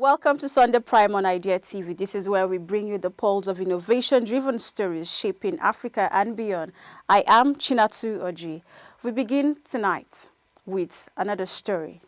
Welcome to Sunday Prime on Idea TV. This is where we bring you the pulse of innovation-driven stories shaping Africa and beyond. I am Chinatu Oji. We begin tonight with another story.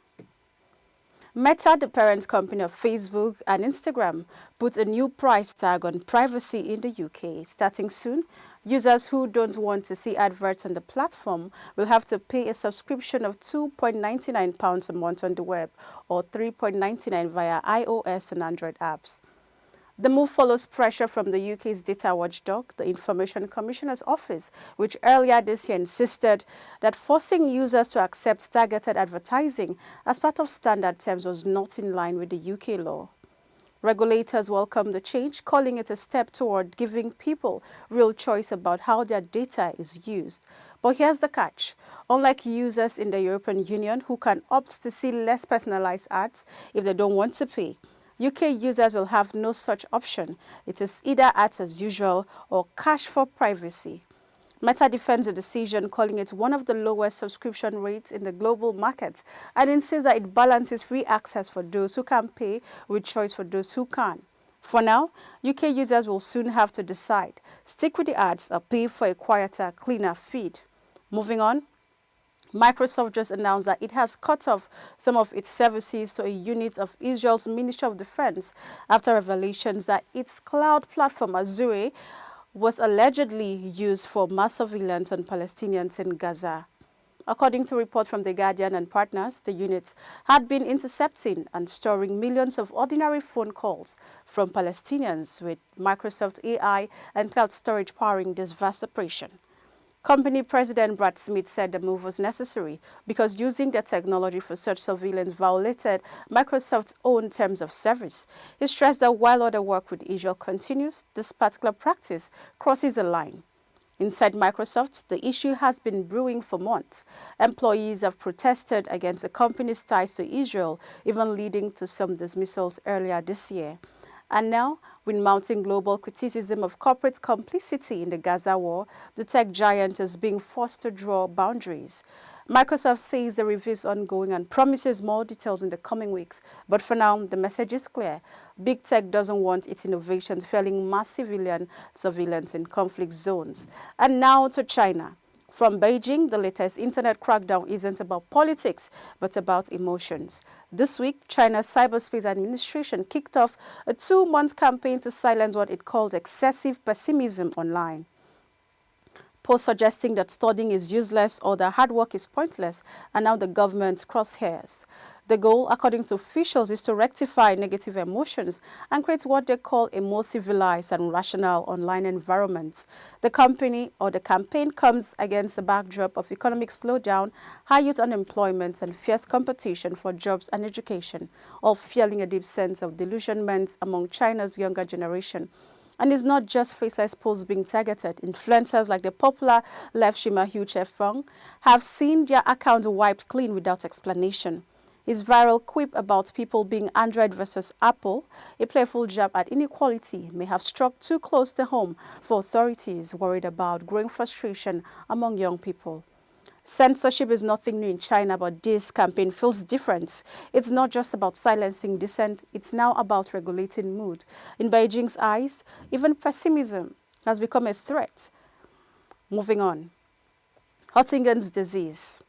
Meta, the parent company of Facebook and Instagram, puts a new price tag on privacy in the UK. Starting soon, users who don't want to see adverts on the platform will have to pay a subscription of £2.99 a month on the web or £3.99 via iOS and Android apps. The move follows pressure from the UK's data watchdog, the Information Commissioner's Office, which earlier this year insisted that forcing users to accept targeted advertising as part of standard terms was not in line with the UK law. Regulators welcome the change, calling it a step toward giving people real choice about how their data is used. But here's the catch. Unlike users in the European Union who can opt to see less personalized ads if they don't want to pay, UK users will have no such option. It is either ads as usual or cash for privacy. Meta defends the decision, calling it one of the lowest subscription rates in the global market, and insists that it balances free access for those who can pay with choice for those who can't. For now, UK users will soon have to decide, stick with the ads or pay for a quieter, cleaner feed. Moving on, Microsoft just announced that it has cut off some of its services to a unit of Israel's Ministry of Defense after revelations that its cloud platform Azure was allegedly used for mass surveillance on Palestinians in Gaza. According to a report from The Guardian and partners, the unit had been intercepting and storing millions of ordinary phone calls from Palestinians, with Microsoft AI and cloud storage powering this vast operation. Company President Brad Smith said the move was necessary because using the technology for such surveillance violated Microsoft's own terms of service. He stressed that while other work with Israel continues, this particular practice crosses a line. Inside Microsoft, the issue has been brewing for months. Employees have protested against the company's ties to Israel, even leading to some dismissals earlier this year. And now, with mounting global criticism of corporate complicity in the Gaza war, the tech giant is being forced to draw boundaries. Microsoft says the review is ongoing and promises more details in the coming weeks. But for now, the message is clear. Big tech doesn't want its innovations failing mass civilian surveillance in conflict zones. And now to China. From Beijing, the latest internet crackdown isn't about politics, but about emotions. This week, China's Cyberspace Administration kicked off a 2-month campaign to silence what it called excessive pessimism online. Posts suggesting that studying is useless or that hard work is pointless are now the government's crosshairs. The goal, according to officials, is to rectify negative emotions and create what they call a more civilized and rational online environment. The campaign comes against a backdrop of economic slowdown, high youth unemployment, and fierce competition for jobs and education, all fueling a deep sense of delusionment among China's younger generation. And it's not just faceless posts being targeted. Influencers like the popular live streamer Hugh Chefeng have seen their accounts wiped clean without explanation. His viral quip about people being Android versus Apple, a playful jab at inequality, may have struck too close to home for authorities worried about growing frustration among young people. Censorship is nothing new in China, but this campaign feels different. It's not just about silencing dissent, it's now about regulating mood. In Beijing's eyes, even pessimism has become a threat. Moving on. Huntington's disease.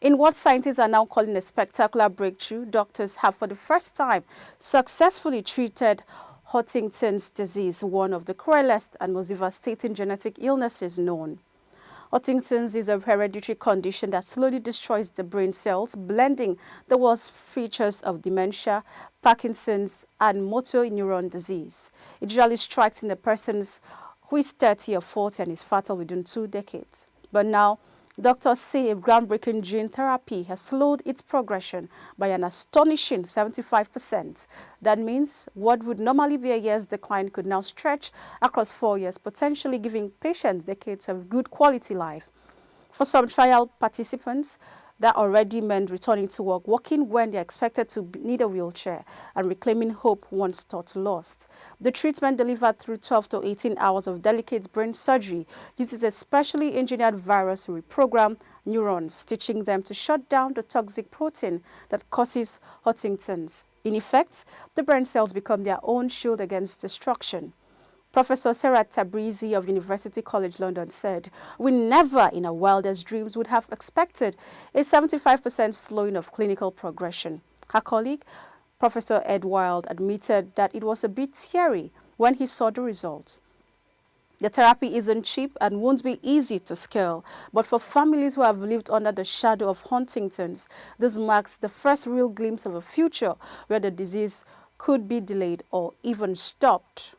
In what scientists are now calling a spectacular breakthrough, doctors have for the first time successfully treated Huntington's disease, one of the cruelest and most devastating genetic illnesses known. Huntington's is a hereditary condition that slowly destroys the brain cells, blending the worst features of dementia, Parkinson's, and motor neuron disease. It usually strikes in a person who is 30 or 40 and is fatal within 2 decades. But now, doctors say a groundbreaking gene therapy has slowed its progression by an astonishing 75%. That means what would normally be a year's decline could now stretch across 4 years, potentially giving patients decades of good quality life. For some trial participants, That already meant returning to work, working when they're expected to need a wheelchair, and reclaiming hope once thought lost. The treatment delivered through 12 to 18 hours of delicate brain surgery uses a specially engineered virus to reprogram neurons, teaching them to shut down the toxic protein that causes Huntington's. In effect, the brain cells become their own shield against destruction. Professor Sarah Tabrizi of University College London said, "We never in our wildest dreams would have expected a 75% slowing of clinical progression." Her colleague, Professor Ed Wild, admitted that it was a bit teary when he saw the results. The therapy isn't cheap and won't be easy to scale, but for families who have lived under the shadow of Huntington's, this marks the first real glimpse of a future where the disease could be delayed or even stopped.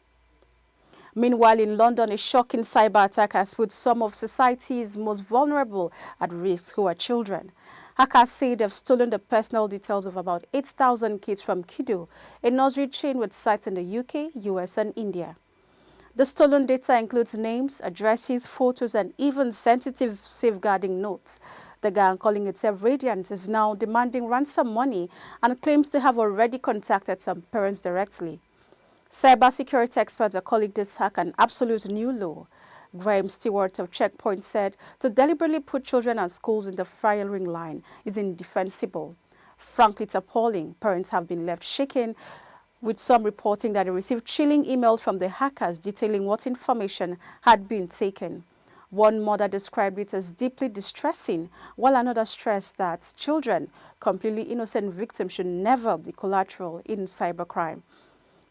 Meanwhile, in London, a shocking cyber attack has put some of society's most vulnerable at risk, who are children. Hackers say they've stolen the personal details of about 8,000 kids from Kiddo, a nursery chain with sites in the UK, US, and India. The stolen data includes names, addresses, photos, and even sensitive safeguarding notes. The gang, calling itself Radiant, is now demanding ransom money and claims to have already contacted some parents directly. Cybersecurity experts are calling this hack an absolute new low. Graham Stewart of Checkpoint said to deliberately put children and schools in the firing line is indefensible. Frankly, it's appalling. Parents have been left shaken, with some reporting that they received chilling emails from the hackers detailing what information had been taken. One mother described it as deeply distressing, while another stressed that children, completely innocent victims, should never be collateral in cybercrime.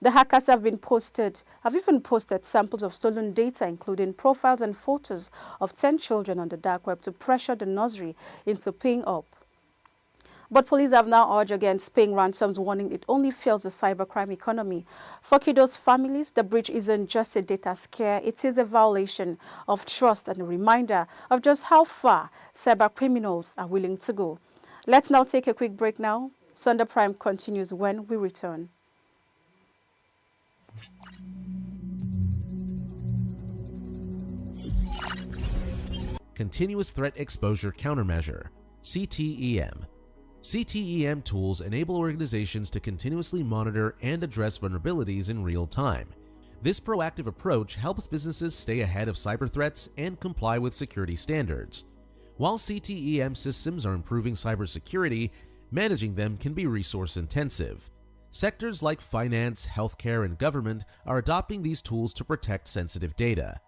The hackers have even posted samples of stolen data, including profiles and photos of 10 children on the dark web to pressure the nursery into paying up. But police have now urged against paying ransoms, warning it only fuels the cybercrime economy. For Kiddo's families, the breach isn't just a data scare, it is a violation of trust and a reminder of just how far cyber criminals are willing to go. Let's now take a quick break now. Sunday Prime continues when we return. Continuous Threat Exposure Countermeasure, CTEM. CTEM tools enable organizations to continuously monitor and address vulnerabilities in real time. This proactive approach helps businesses stay ahead of cyber threats and comply with security standards. While CTEM systems are improving cybersecurity, managing them can be resource-intensive. Sectors like finance, healthcare, and government are adopting these tools to protect sensitive data.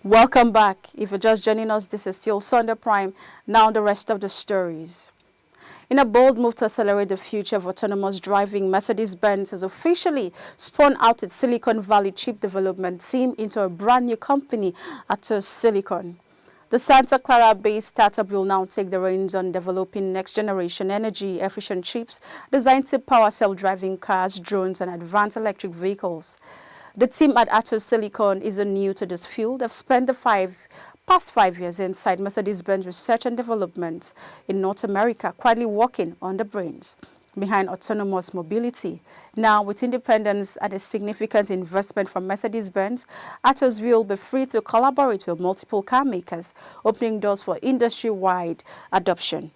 Welcome back. If you're just joining us, this is still Sunday Prime. Now the rest of the stories. In a bold move to accelerate the future of autonomous driving, Mercedes-Benz has officially spun out its Silicon Valley chip development team into a brand new company, ATHOS Silicon. The Santa Clara-based startup will now take the reins on developing next-generation energy-efficient chips designed to power self-driving cars, drones, and advanced electric vehicles. The team at ATHOS Silicon isn't new to this field. They've spent the past 5 years inside Mercedes-Benz research and development in North America, quietly working on the brains behind autonomous mobility. Now, with independence and a significant investment from Mercedes-Benz, ATHOS will be free to collaborate with multiple car makers, opening doors for industry-wide adoption.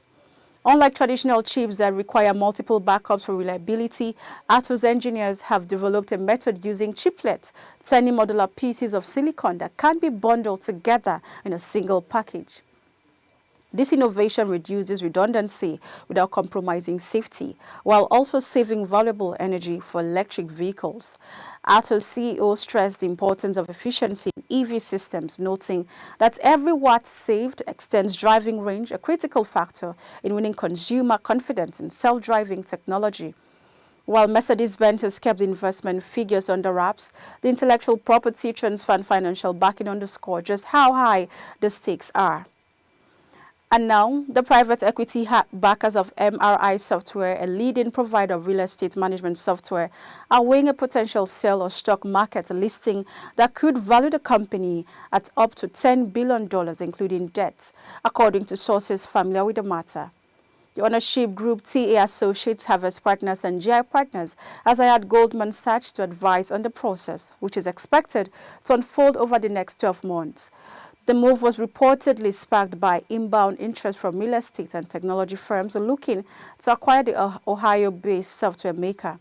Unlike traditional chips that require multiple backups for reliability, ATHOS engineers have developed a method using chiplets, tiny modular pieces of silicon that can be bundled together in a single package. This innovation reduces redundancy without compromising safety, while also saving valuable energy for electric vehicles. ATHOS CEO stressed the importance of efficiency in EV systems, noting that every watt saved extends driving range, a critical factor in winning consumer confidence in self-driving technology. While Mercedes-Benz has kept the investment figures under wraps, the intellectual property transfer and financial backing underscore just how high the stakes are. And now, the private equity backers of MRI Software, a leading provider of real estate management software, are weighing a potential sell or stock market listing that could value the company at up to $10 billion, including debt, according to sources familiar with the matter. The ownership group TA Associates, Harvest Partners and GI Partners has hired Goldman Sachs to advise on the process, which is expected to unfold over the next 12 months. The move was reportedly sparked by inbound interest from real estate and technology firms looking to acquire the Ohio-based software maker.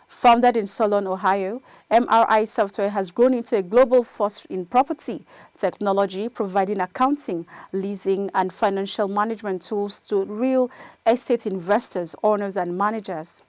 Founded in Solon, Ohio, MRI Software has grown into a global force in property technology, providing accounting, leasing, and financial management tools to real estate investors, owners, and managers.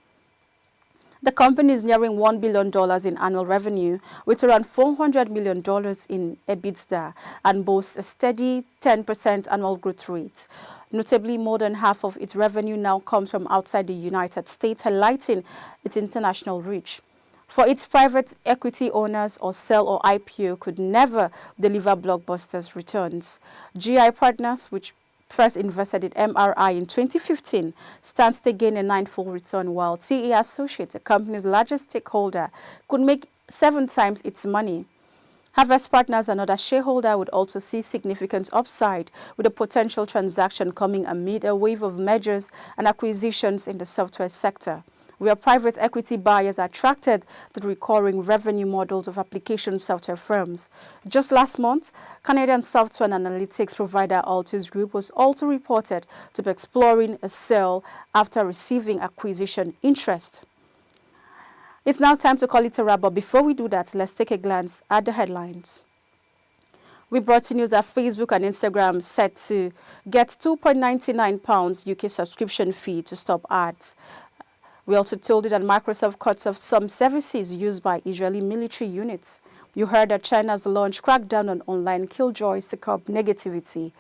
The company is nearing $1 billion in annual revenue, with around $400 million in EBITDA, and boasts a steady 10% annual growth rate. Notably, more than half of its revenue now comes from outside the United States, highlighting its international reach. For its private equity owners, or sell or IPO could never deliver blockbusters returns. GI Partners, which first invested in MRI in 2015, stands to gain a ninefold return, while TA Associates, the company's largest stakeholder, could make 7 times its money. Harvest Partners, another shareholder, would also see significant upside, with a potential transaction coming amid a wave of mergers and acquisitions in the software sector, where private equity buyers are attracted to the recurring revenue models of application software firms. Just last month, Canadian software and analytics provider Altus Group was also reported to be exploring a sale after receiving acquisition interest. It's now time to call it a wrap, but before we do that, let's take a glance at the headlines. We brought you news that Facebook and Instagram set to get £2.99 UK subscription fee to stop ads. We also told you that Microsoft cuts off some services used by Israeli military units. You heard that China's launched crackdown on online KILLJOYS to curb negativity.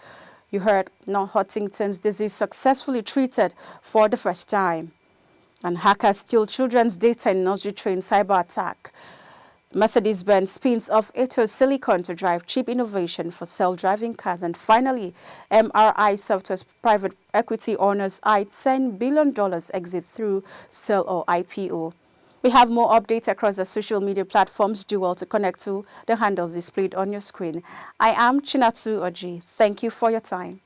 You heard non-Huntington's disease successfully treated for the first time. And hackers steal children's data in nursery train CYBERATTACK. MERCEDES-BENZ spins off ATHOS silicon to drive cheap innovation for self-driving cars. And finally, MRI Software's private equity owners eye $10 billion exit through sale or IPO. We have more updates across the social media platforms. Do well to connect to the handles displayed on your screen. I am Chinatu Oji. Thank you for your time.